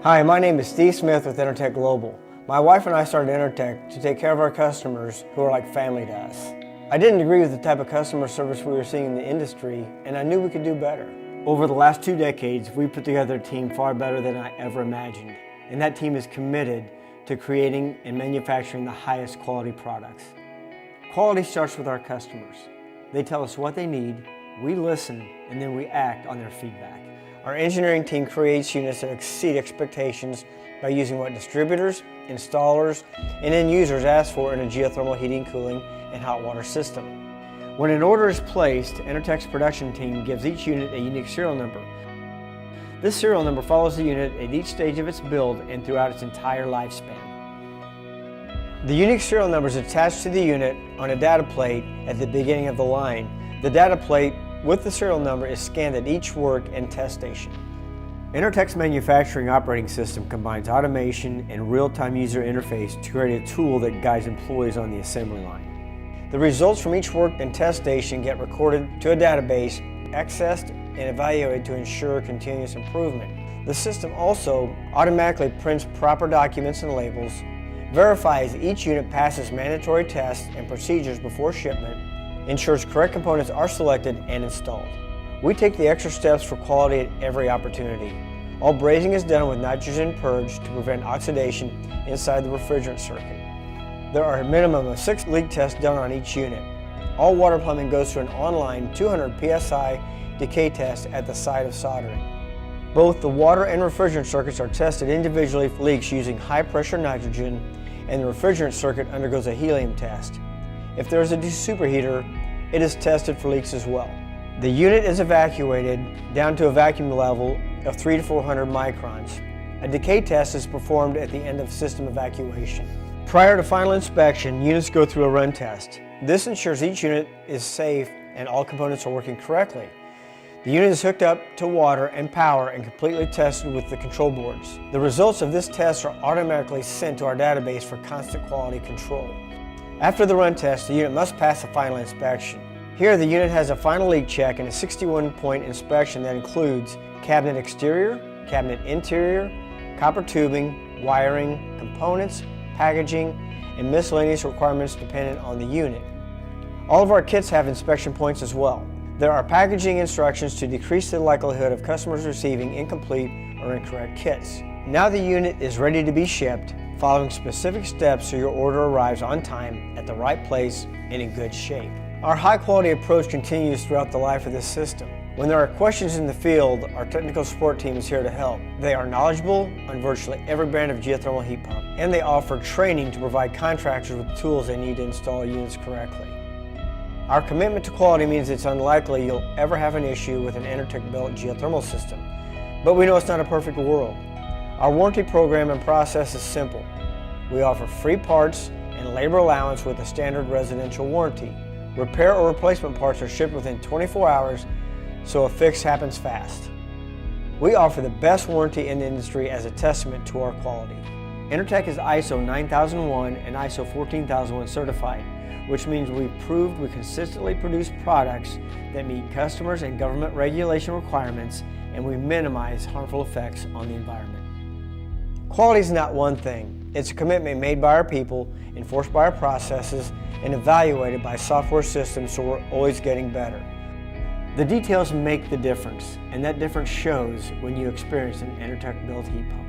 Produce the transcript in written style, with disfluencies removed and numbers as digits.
Hi, my name is Steve Smith with Enertech Global. My wife and I started Enertech to take care of our customers who are like family to us. I didn't agree with the type of customer service we were seeing in the industry, and I knew we could do better. Over the last 2 decades, we put together a team far better than I ever imagined, and that team is committed to creating and manufacturing the highest quality products. Quality starts with our customers. They tell us what they need, we listen, and then we act on their feedback. Our engineering team creates units that exceed expectations by using what distributors, installers, and end users ask for in a geothermal heating, cooling, and hot water system. When an order is placed, Enertech's production team gives each unit a unique serial number. This serial number follows the unit at each stage of its build and throughout its entire lifespan. The unique serial number is attached to the unit on a data plate at the beginning of the line. The data plate with the serial number is scanned at each work and test station. Enertech's manufacturing operating system combines automation and real-time user interface to create a tool that guides employees on the assembly line. The results from each work and test station get recorded to a database, accessed and evaluated to ensure continuous improvement. The system also automatically prints proper documents and labels, verifies each unit passes mandatory tests and procedures before shipment, ensures correct components are selected and installed. We take the extra steps for quality at every opportunity. All brazing is done with nitrogen purge to prevent oxidation inside the refrigerant circuit. There are a minimum of 6 leak tests done on each unit. All water plumbing goes through an online 200 psi decay test at the site of soldering. Both the water and refrigerant circuits are tested individually for leaks using high pressure nitrogen, and the refrigerant circuit undergoes a helium test. If there is a superheater, it is tested for leaks as well. The unit is evacuated down to a vacuum level of 300 to 400 microns. A decay test is performed at the end of system evacuation. Prior to final inspection, units go through a run test. This ensures each unit is safe and all components are working correctly. The unit is hooked up to water and power and completely tested with the control boards. The results of this test are automatically sent to our database for constant quality control. After the run test, the unit must pass a final inspection. Here, the unit has a final leak check and a 61-point inspection that includes cabinet exterior, cabinet interior, copper tubing, wiring, components, packaging, and miscellaneous requirements dependent on the unit. All of our kits have inspection points as well. There are packaging instructions to decrease the likelihood of customers receiving incomplete or incorrect kits. Now the unit is ready to be shipped, following specific steps so your order arrives on time, at the right place, and in good shape. Our high-quality approach continues throughout the life of this system. When there are questions in the field, our technical support team is here to help. They are knowledgeable on virtually every brand of geothermal heat pump, and they offer training to provide contractors with the tools they need to install units correctly. Our commitment to quality means it's unlikely you'll ever have an issue with an Enertech-built geothermal system, but we know it's not a perfect world. Our warranty program and process is simple. We offer free parts and labor allowance with a standard residential warranty. Repair or replacement parts are shipped within 24 hours, so a fix happens fast. We offer the best warranty in the industry as a testament to our quality. Enertech is ISO 9001 and ISO 14001 certified, which means we've proved we consistently produce products that meet customers and government regulation requirements, and we minimize harmful effects on the environment. Quality is not one thing. It's a commitment made by our people, enforced by our processes, and evaluated by software systems, so we're always getting better. The details make the difference, and that difference shows when you experience an Enertech-built heat pump.